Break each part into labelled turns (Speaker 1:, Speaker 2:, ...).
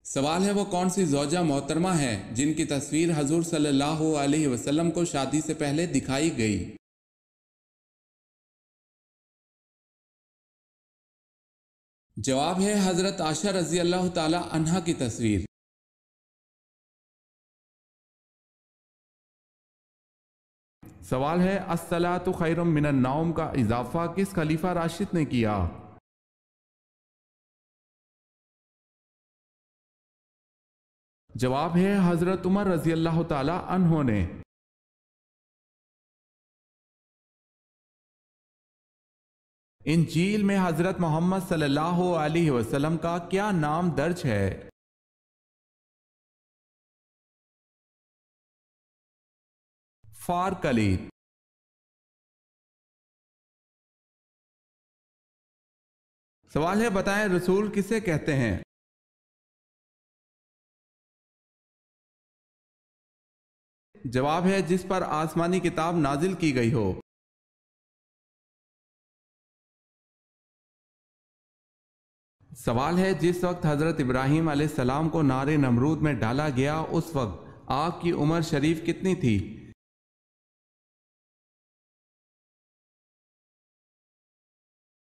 Speaker 1: سوال ہے وہ کون سی زوجہ محترمہ ہے جن کی تصویر حضور صلی اللہ علیہ وسلم کو شادی سے پہلے دکھائی گئی؟ جواب ہے حضرت عائشہ رضی اللہ تعالی عنہا کی تصویر۔
Speaker 2: سوال ہے الصلاۃ خیر من النوم کا اضافہ کس خلیفہ راشد نے کیا؟ جواب ہے حضرت عمر رضی اللہ تعالی عنہ نے۔ انجیل میں حضرت محمد صلی اللہ علیہ وسلم کا کیا نام درج ہے؟ فار کلید۔ سوال ہے بتائیں رسول کسے کہتے ہیں؟ جواب ہے جس پر آسمانی کتاب نازل کی گئی ہو۔ سوال ہے جس وقت حضرت ابراہیم علیہ السلام کو نار نمرود میں ڈالا گیا اس وقت آپ کی عمر شریف کتنی تھی؟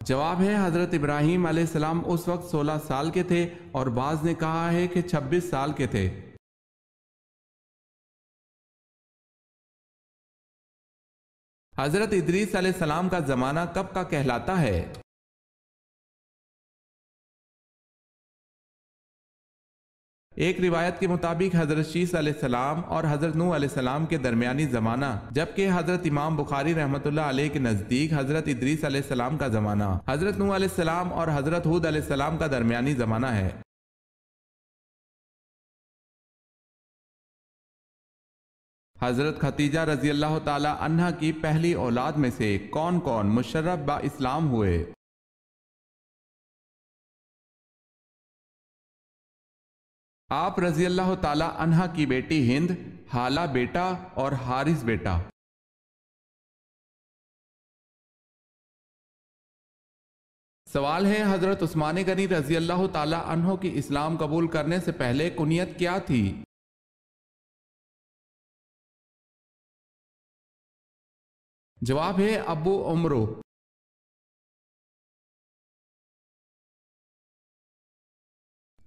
Speaker 2: جواب ہے حضرت ابراہیم علیہ السلام اس وقت 16 سال کے تھے اور بعض نے کہا ہے کہ 26 سال کے تھے۔ حضرت ادریس علیہ السلام کا زمانہ کب کا کہلاتا ہے؟ ایک روایت کے مطابق حضرت شیس علیہ السلام اور حضرت نوح علیہ السلام کے درمیانی زمانہ، جبکہ حضرت امام بخاری رحمۃ اللہ علیہ کے نزدیک حضرت ادریس علیہ السلام کا زمانہ، حضرت نوح علیہ السلام اور حضرت ہود علیہ السلام کا درمیانی زمانہ ہے۔ حضرت خدیجہ رضی اللہ تعالی عنہا کی پہلی اولاد میں سے کون کون مشرف با اسلام ہوئے؟ آپ رضی اللہ تعالی عنہا کی بیٹی ہند، حالہ بیٹا اور حارث بیٹا۔ سوال ہے حضرت عثمان غنی رضی اللہ تعالی عنہ کی اسلام قبول کرنے سے پہلے کنیت کیا تھی؟ جواب ہے ابو عمرو۔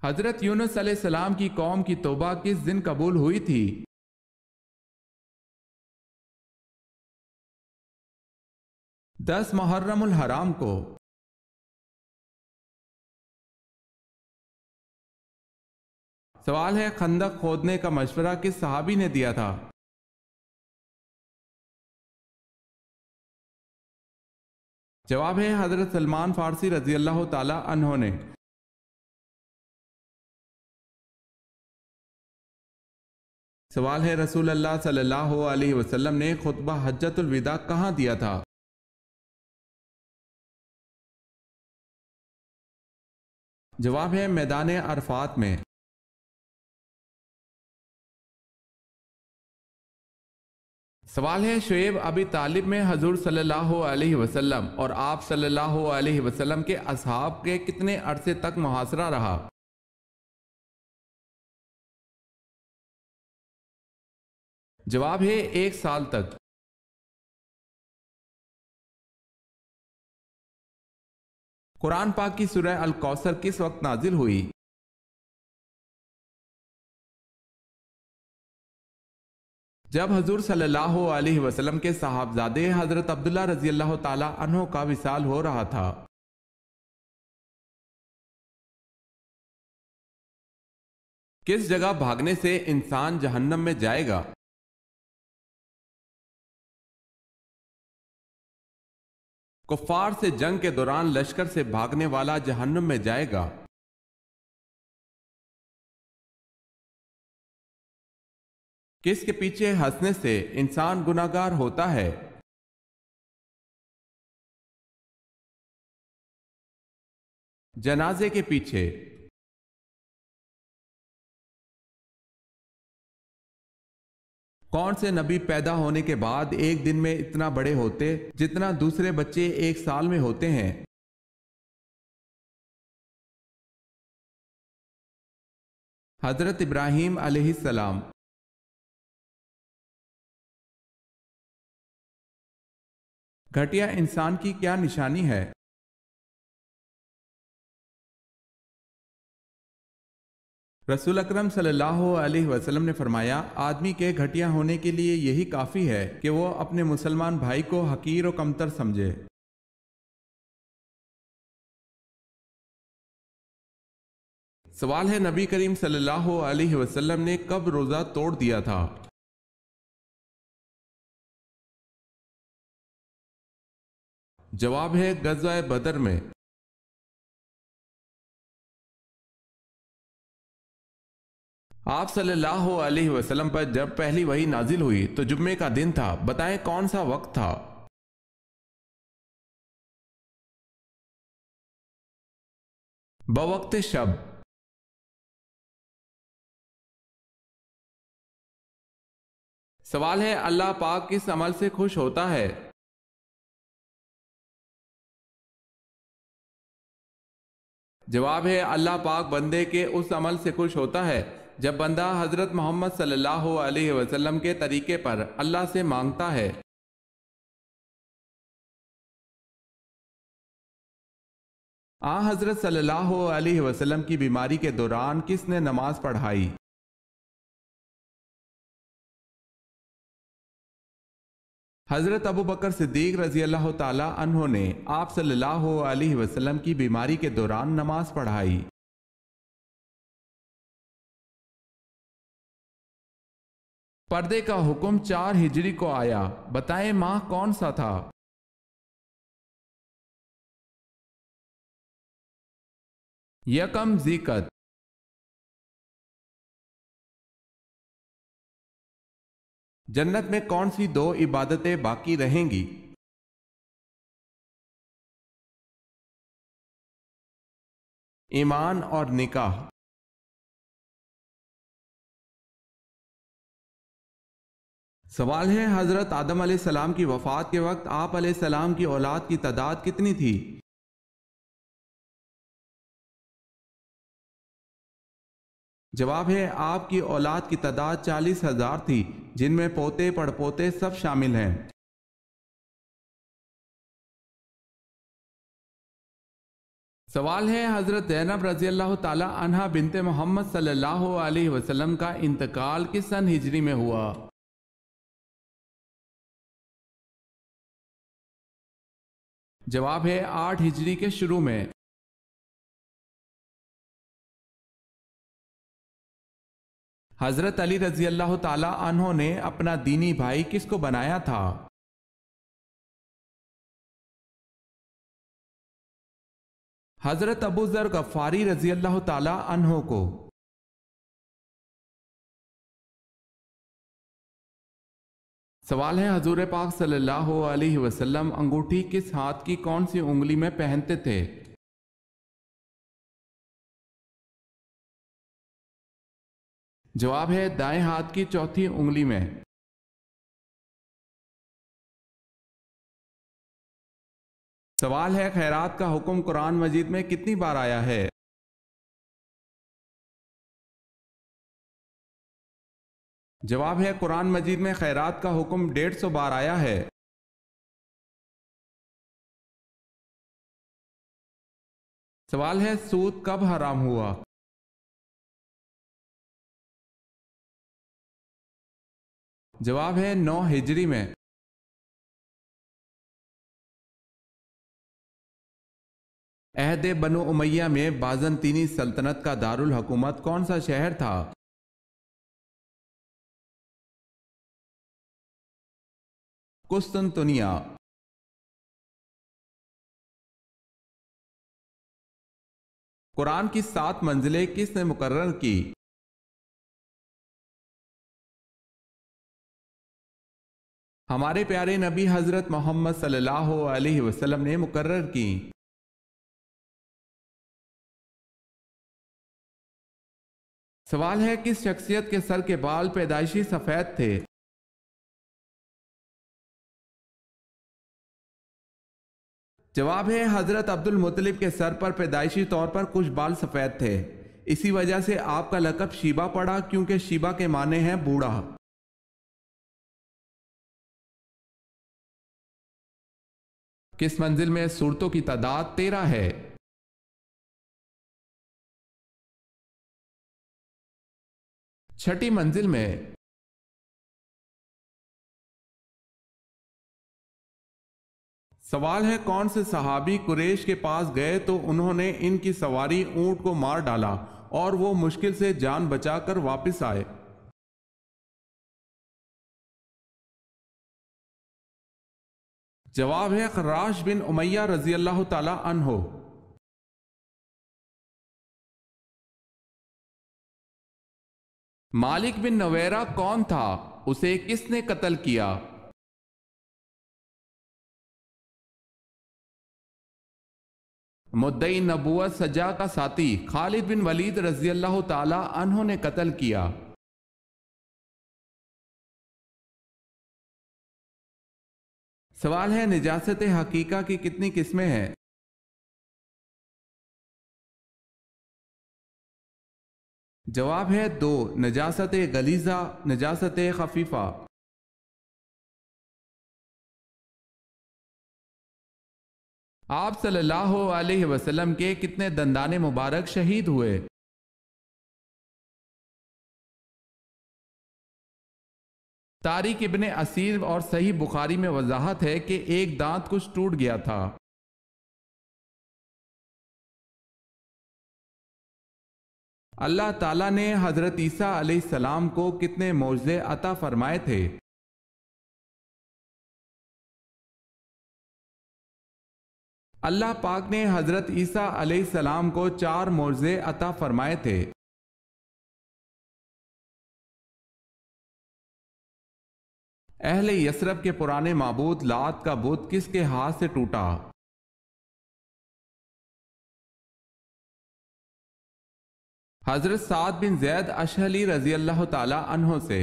Speaker 2: حضرت یونس علیہ السلام کی قوم کی توبہ کس دن قبول ہوئی تھی؟ دس محرم الحرام کو۔ سوال ہے خندق کھودنے کا مشورہ کس صحابی نے دیا تھا؟ جواب ہے حضرت سلمان فارسی رضی اللہ تعالی عنہ نے۔ سوال ہے رسول اللہ صلی اللہ علیہ وسلم نے خطبہ حجۃ الوداع کہاں دیا تھا؟ جواب ہے میدان عرفات میں۔ سوال ہے شعیب ابی طالب میں حضور صلی اللہ علیہ وسلم اور آپ صلی اللہ علیہ وسلم کے اصحاب کے کتنے عرصے تک محاصرہ رہا؟ جواب ہے 1 سال تک۔ قرآن پاک کی سورہ الکوثر کس وقت نازل ہوئی؟ جب حضور صلی اللہ علیہ وسلم کے صاحبزادے حضرت عبداللہ رضی اللہ تعالی عنہ کا وصال ہو رہا تھا۔ کس جگہ بھاگنے سے انسان جہنم میں جائے گا؟ کفار سے جنگ کے دوران لشکر سے بھاگنے والا جہنم میں جائے گا۔ کس کے پیچھے ہنسنے سے انسان گناہگار ہوتا ہے؟ جنازے کے پیچھے۔ کون سے نبی پیدا ہونے کے بعد ایک دن میں اتنا بڑے ہوتے جتنا دوسرے بچے 1 سال میں ہوتے ہیں؟ حضرت ابراہیم علیہ السلام۔ گھٹیا انسان کی کیا نشانی ہے؟ رسول اکرم صلی اللہ علیہ وسلم نے فرمایا، آدمی کے گھٹیا ہونے کے لیے یہی کافی ہے کہ وہ اپنے مسلمان بھائی کو حقیر و کمتر سمجھے۔ سوال ہے، نبی کریم صلی اللہ علیہ وسلم نے کب روزہ توڑ دیا تھا؟ جواب ہے غزوہ بدر میں۔ آپ صلی اللہ علیہ وسلم پر جب پہلی وحی نازل ہوئی تو جمعے کا دن تھا، بتائیں کون سا وقت تھا؟ بوقت شب۔ سوال ہے، اللہ پاک کس عمل سے خوش ہوتا ہے؟ جواب ہے، اللہ پاک بندے کے اس عمل سے خوش ہوتا ہے جب بندہ حضرت محمد صلی اللہ علیہ وسلم کے طریقے پر اللہ سے مانگتا ہے۔ حضرت صلی اللہ علیہ وسلم کی بیماری کے دوران کس نے نماز پڑھائی؟ حضرت ابو بکر صدیق رضی اللہ تعالی عنہ نے آپ صلی اللہ علیہ وسلم کی بیماری کے دوران نماز پڑھائی۔ پردے کا حکم 4 ہجری کو آیا، بتائیں ماہ کون سا تھا؟ یکم ذی القعدہ۔ جنت میں کون سی 2 عبادتیں باقی رہیں گی؟ ایمان اور نکاح۔ سوال ہے، حضرت آدم علیہ السلام کی وفات کے وقت آپ علیہ السلام کی اولاد کی تعداد کتنی تھی؟ جواب ہے، آپ کی اولاد کی تعداد 40,000 تھی، جن میں پوتے پڑ پوتے سب شامل ہیں۔ سوال ہے، حضرت زینب رضی اللہ تعالی عنہا بنت محمد صلی اللہ علیہ وسلم کا انتقال کس سن ہجری میں ہوا؟ جواب ہے 8 ہجری کے شروع میں۔ حضرت علی رضی اللہ تعالی عنہ نے اپنا دینی بھائی کس کو بنایا تھا؟ حضرت ابو ذر غفاری رضی اللہ تعالی عنہ کو۔ سوال ہے، حضور پاک صلی اللہ علیہ وسلم انگوٹھی کس ہاتھ کی کون سی انگلی میں پہنتے تھے؟ جواب ہے دائیں ہاتھ کی چوتھی انگلی میں۔ سوال ہے، خیرات کا حکم قرآن مجید میں کتنی بار آیا ہے؟ جواب ہے قرآن مجید میں خیرات کا حکم 150 بار آیا ہے۔ سوال ہے، سود کب حرام ہوا؟ جواب ہے 9 ہجری میں۔ عہد بنو امیہ میں بازنطینی سلطنت کا دارالحکومت کون سا شہر تھا؟ قسطنطنیہ۔ قرآن کی 7 منزلیں کس نے مقرر کی؟ ہمارے پیارے نبی حضرت محمد صلی اللہ علیہ وسلم نے مقرر کی۔ سوال ہے، کس شخصیت کے سر کے بال پیدائشی سفید تھے؟ جواب ہے، حضرت عبد المطلب کے سر پر پیدائشی طور پر کچھ بال سفید تھے، اسی وجہ سے آپ کا لقب شیبہ پڑا، کیونکہ شیبہ کے معنی ہیں بوڑھا۔ کس منزل میں صورتوں کی تعداد 13 ہے؟ چھٹی منزل میں۔ سوال ہے کون سے صحابی قریش کے پاس گئے تو انہوں نے ان کی سواری اونٹ کو مار ڈالا اور وہ مشکل سے جان بچا کر واپس آئے؟ جواب ہے خراش بن امیہ رضی اللہ تعالی عنہ۔ مالک بن نویرہ کون تھا؟ اسے کس نے قتل کیا؟ مدعی نبوت سجا کا ساتھی خالد بن ولید رضی اللہ تعالی عنہ نے قتل کیا۔ سوال ہے نجاست حقیقہ کی کتنی قسمیں ہیں؟ جواب ہے 2، نجاست غلیظہ، نجاست خفیفہ۔ آپ صلی اللہ علیہ وسلم کے کتنے دندان مبارک شہید ہوئے؟ طارق ابن اسیر اور صحیح بخاری میں وضاحت ہے کہ ایک دانت کچھ ٹوٹ گیا تھا۔ اللہ تعالیٰ نے حضرت عیسیٰ علیہ السلام کو کتنے معجزے عطا فرمائے تھے؟ اللہ پاک نے حضرت عیسیٰ علیہ السلام کو 4 معجزے عطا فرمائے تھے۔ اہل یثرب کے پرانے معبود لات کا بت کس کے ہاتھ سے ٹوٹا؟ حضرت سعد بن زید اشہلی رضی اللہ تعالی عنہ سے۔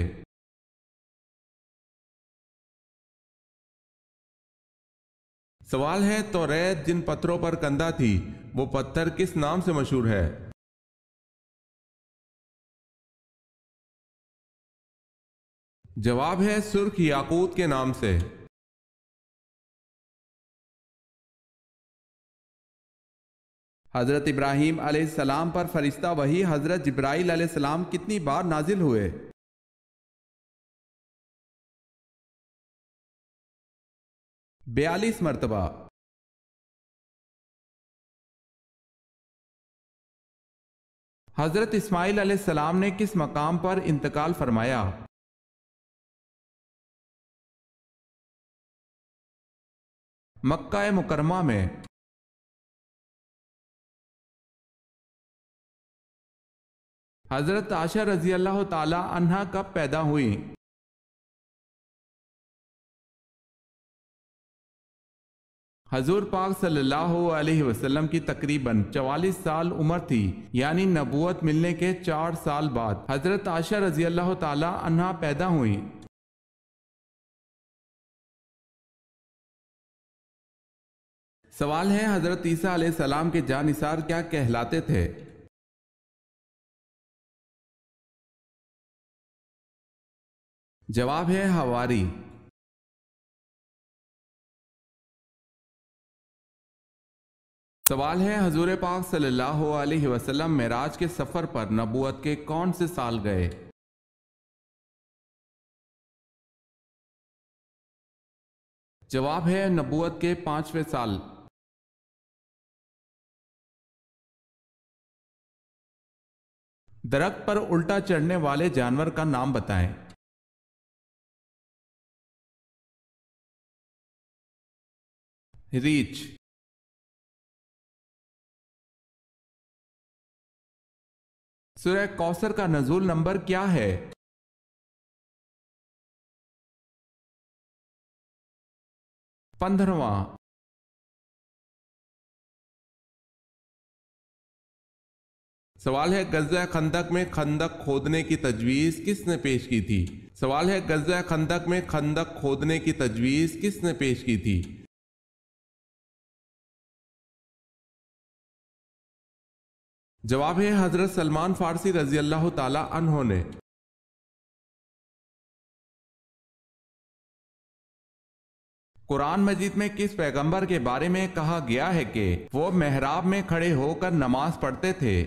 Speaker 2: سوال ہے توریت جن پتھروں پر کندہ تھی وہ پتھر کس نام سے مشہور ہے؟ جواب ہے سرخ یاقوت کے نام سے۔ حضرت ابراہیم علیہ السلام پر فرشتہ وحی حضرت جبرائیل علیہ السلام کتنی بار نازل ہوئے؟ 42 مرتبہ۔ حضرت اسماعیل علیہ السلام نے کس مقام پر انتقال فرمایا؟ مکہ مکرمہ میں۔ حضرت عائشہ رضی اللہ تعالی عنہا کب پیدا ہوئی؟ حضور پاک صلی اللہ علیہ وسلم کی تقریباً 44 سال عمر تھی، یعنی نبوت ملنے کے 4 سال بعد حضرت عائشہ رضی اللہ تعالی عنہا پیدا ہوئی۔ سوال ہے حضرت عیسیٰ علیہ السلام کے جانثار کیا کہلاتے تھے؟ جواب ہے حواری۔ سوال ہے حضور پاک صلی اللہ علیہ وسلم معراج کے سفر پر نبوت کے کون سے سال گئے؟ جواب ہے نبوت کے 5ویں سال۔ درخت پر الٹا چڑھنے والے جانور کا نام بتائیں۔ ریچھ۔ سورہ کوثر کا نزول نمبر کیا ہے؟ 15واں۔ سوال ہے غزوہ خندق میں خندق کھودنے کی تجویز کس نے پیش کی تھی؟ سوال ہے غزوہ خندق میں خندق کھودنے کی تجویز کس نے پیش کی تھی؟ جواب ہے حضرت سلمان فارسی رضی اللہ تعالی عنہ نے۔ قرآن مجید میں کس پیغمبر کے بارے میں کہا گیا ہے کہ وہ محراب میں کھڑے ہو کر نماز پڑھتے تھے؟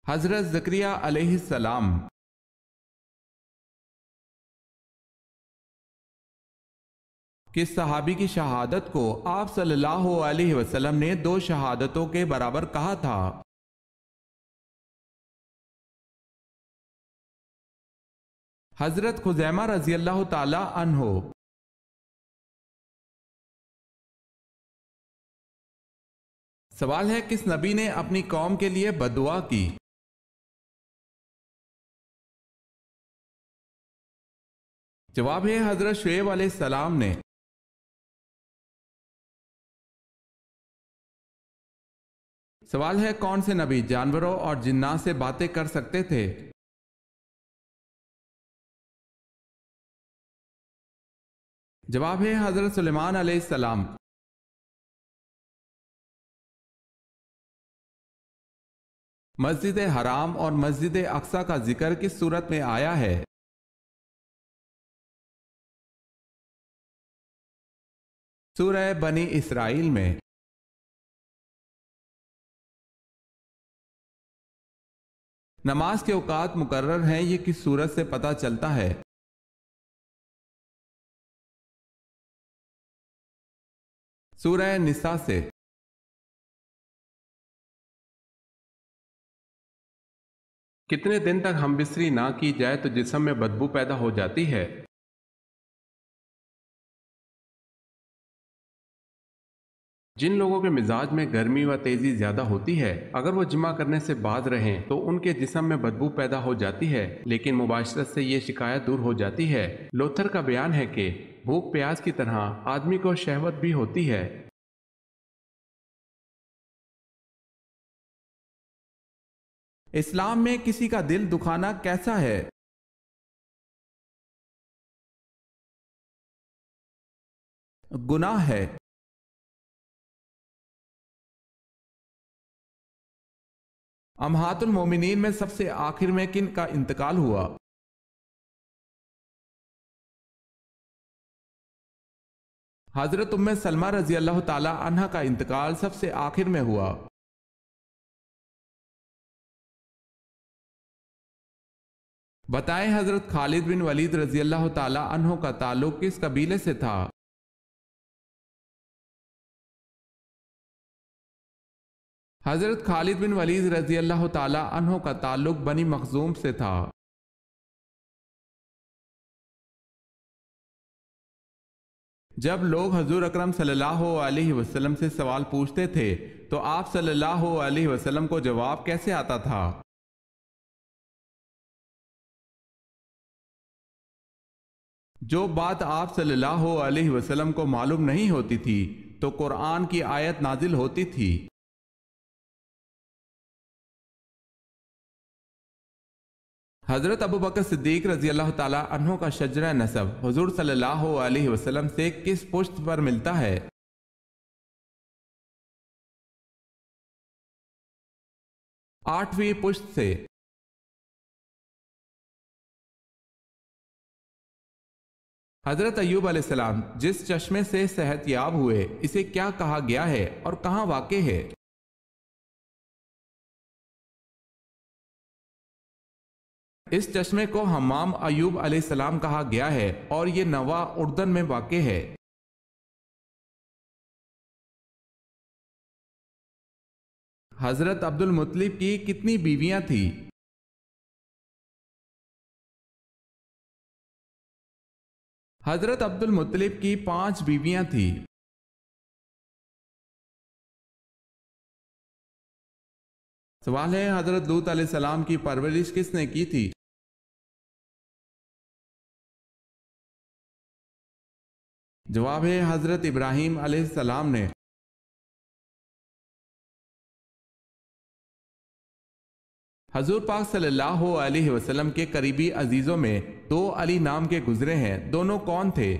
Speaker 2: حضرت زکریا علیہ السلام۔ کس صحابی کی شہادت کو آپ صلی اللہ علیہ وسلم نے 2 شہادتوں کے برابر کہا تھا؟ حضرت خزیمہ رضی اللہ تعالی عنہ۔ سوال ہے کس نبی نے اپنی قوم کے لیے بد دعا کی؟ جواب ہے حضرت شعیب علیہ السلام نے۔ سوال ہے کون سے نبی جانوروں اور جنات سے باتیں کر سکتے تھے؟ جواب ہے حضرت سلیمان علیہ السلام۔ مسجد حرام اور مسجد اقصی کا ذکر کس صورت میں آیا ہے؟ سورہ بنی اسرائیل میں۔ نماز کے اوقات مقرر ہیں، یہ کس صورت سے پتہ چلتا ہے؟ سورہ نساء سے۔ کتنے دن تک ہم بستری نہ کی جائے تو جسم میں بدبو پیدا ہو جاتی ہے؟ جن لوگوں کے مزاج میں گرمی و تیزی زیادہ ہوتی ہے، اگر وہ جمع کرنے سے باز رہیں تو ان کے جسم میں بدبو پیدا ہو جاتی ہے، لیکن مباشرت سے یہ شکایت دور ہو جاتی ہے۔ لوتھر کا بیان ہے کہ بھوک پیاس کی طرح آدمی کو شہوت بھی ہوتی ہے۔ اسلام میں کسی کا دل دکھانا کیسا ہے؟ گناہ ہے۔ امہات المومنین میں سب سے آخر میں کن کا انتقال ہوا؟ حضرت ام سلمہ رضی اللہ تعالی عنہ کا انتقال سب سے آخر میں ہوا۔ بتائیں حضرت خالد بن ولید رضی اللہ تعالی عنہ کا تعلق کس قبیلے سے تھا؟ حضرت خالد بن ولید رضی اللہ تعالی عنہ کا تعلق بنی مخزوم سے تھا۔ جب لوگ حضور اکرم صلی اللہ علیہ وسلم سے سوال پوچھتے تھے تو آپ صلی اللہ علیہ وسلم کو جواب کیسے آتا تھا؟ جو بات آپ صلی اللہ علیہ وسلم کو معلوم نہیں ہوتی تھی تو قرآن کی آیت نازل ہوتی تھی۔ حضرت ابوبکر صدیق رضی اللہ تعالی عنہ کا شجرہ نسب حضور صلی اللہ علیہ وسلم سے کس پشت پر ملتا ہے؟ 8ویں پشت سے۔ حضرت ایوب علیہ السلام جس چشمے سے صحت یاب ہوئے اسے کیا کہا گیا ہے اور کہاں واقع ہے؟ اس چشمے کو حمام ایوب علیہ السلام کہا گیا ہے اور یہ نوا اردن میں واقع ہے۔ حضرت عبد المطلب کی کتنی بیویاں تھیں؟ حضرت عبد المطلب کی 5 بیویاں تھیں۔ سوال ہے حضرت لوط علیہ السلام کی پرورش کس نے کی تھی؟ جواب ہے حضرت ابراہیم علیہ السلام نے۔ حضور پاک صلی اللہ علیہ وسلم کے قریبی عزیزوں میں 2 علی نام کے گزرے ہیں، دونوں کون تھے؟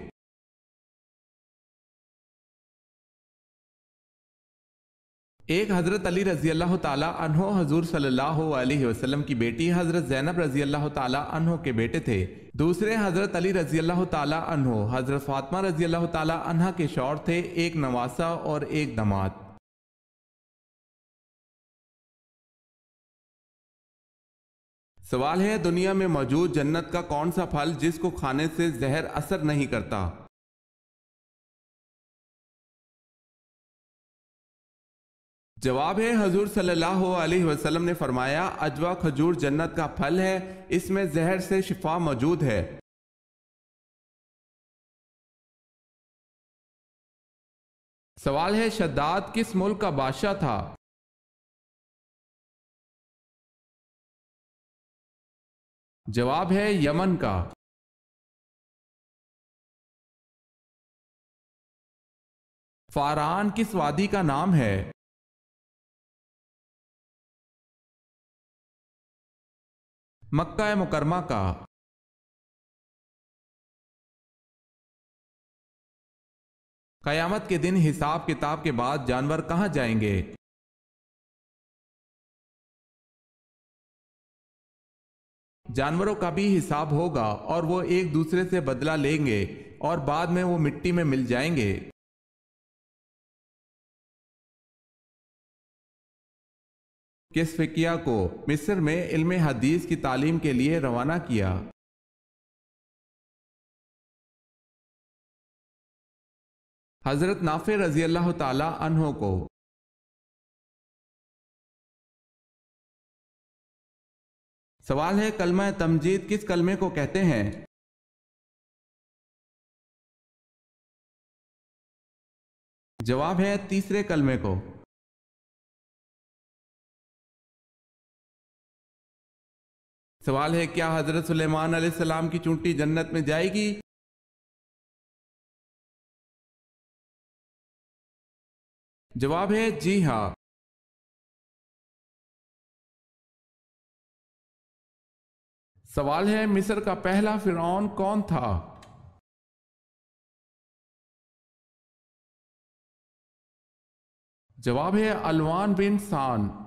Speaker 2: ایک حضرت علی رضی اللہ تعالیٰ عنہ حضور صلی اللہ علیہ وسلم کی بیٹی حضرت زینب رضی اللہ تعالیٰ عنہ کے بیٹے تھے۔ دوسرے حضرت علی رضی اللہ تعالیٰ عنہ حضرت فاطمہ رضی اللہ تعالیٰ عنہ کے شوہر تھے، ایک نواسہ اور ایک داماد۔ سوال ہے، دنیا میں موجود جنت کا کون سا پھل جس کو کھانے سے زہر اثر نہیں کرتا؟ جواب ہے، حضور صلی اللہ علیہ وسلم نے فرمایا، عجوا کھجور جنت کا پھل ہے، اس میں زہر سے شفا موجود ہے۔ سوال ہے، شداد کس ملک کا بادشاہ تھا؟ جواب ہے، یمن کا۔ فاران کس وادی کا نام ہے؟ مکہ مکرمہ کا۔ قیامت کے دن حساب کتاب کے بعد جانور کہاں جائیں گے؟ جانوروں کا بھی حساب ہوگا اور وہ ایک دوسرے سے بدلہ لیں گے اور بعد میں وہ مٹی میں مل جائیں گے۔ کس فقیہ کو مصر میں علم حدیث کی تعلیم کے لیے روانہ کیا؟ حضرت نافع رضی اللہ تعالی عنہ کو۔ سوال ہے، کلمہ تمجید کس کلمے کو کہتے ہیں؟ جواب ہے، تیسرے کلمے کو۔ سوال ہے، کیا حضرت سلیمان علیہ السلام کی چونٹی جنت میں جائے گی؟ جواب ہے، جی ہاں۔ سوال ہے، مصر کا پہلا فرعون کون تھا؟ جواب ہے، الوان بن سان۔